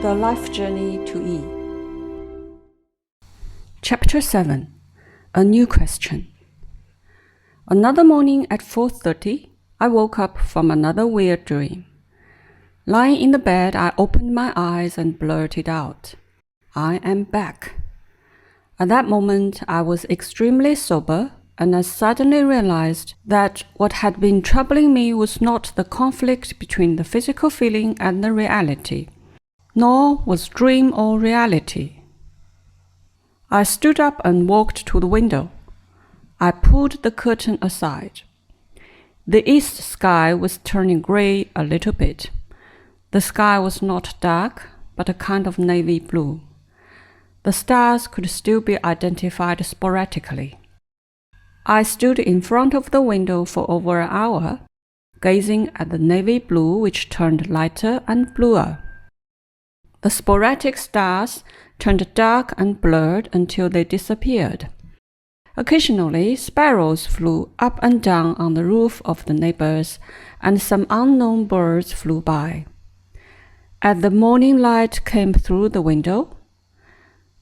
The Life Journey to E. Chapter 7. A New Question. Another morning at 4:30, I woke up from another weird dream. Lying in the bed, I opened my eyes and blurted out, "I am back." At that moment, I was extremely sober, and I suddenly realized that what had been troubling me was not the conflict between the physical feeling and the reality, nor was dream or reality. I stood up and walked to the window. I pulled the curtain aside. The east sky was turning gray a little bit. The sky was not dark, but a kind of navy blue. The stars could still be identified sporadically. I stood in front of the window for over an hour, gazing at the navy blue which turned lighter and bluer. The sporadic stars turned dark and blurred until they disappeared. Occasionally, sparrows flew up and down on the roof of the neighbors, and some unknown birds flew by. As the morning light came through the window,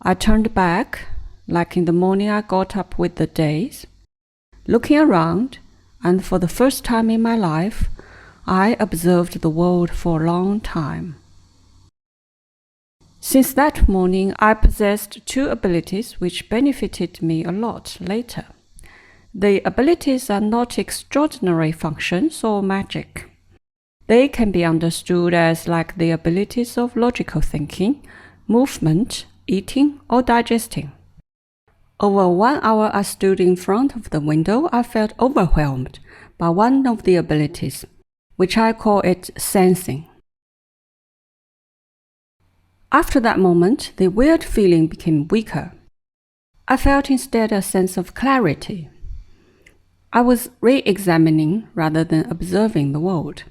I turned back, like in the morning I got up with the days. Looking around, and for the first time in my life, I observed the world for a long time. Since that morning, I possessed two abilities which benefited me a lot later. The abilities are not extraordinary functions or magic. They can be understood as like the abilities of logical thinking, movement, eating, or digesting. Over 1 hour I stood in front of the window, I felt overwhelmed by one of the abilities, which I call it sensing. After that moment, the weird feeling became weaker. I felt instead a sense of clarity. I was re-examining rather than observing the world,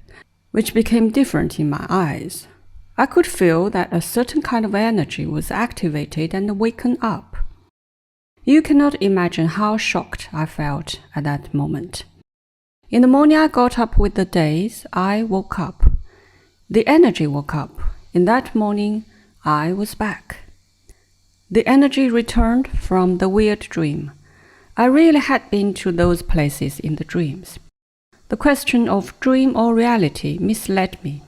which became different in my eyes. I could feel that a certain kind of energy was activated and waken up. You cannot imagine how shocked I felt at that moment. In the morning I got up with the days, I woke up. The energy woke up. In that morning, I was back. The energy returned from the weird dream. I really had been to those places in the dreams. The question of dream or reality misled me.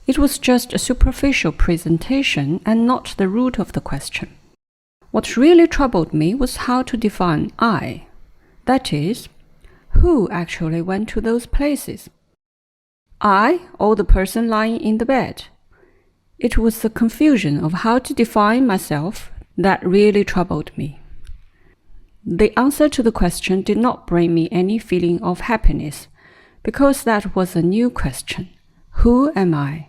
It was just a superficial presentation and not the root of the question. What really troubled me was how to define I. That is, who actually went to those places? I or the person lying in the bed? It was the confusion of how to define myself that really troubled me. The answer to the question did not bring me any feeling of happiness, because that was a new question. Who am I?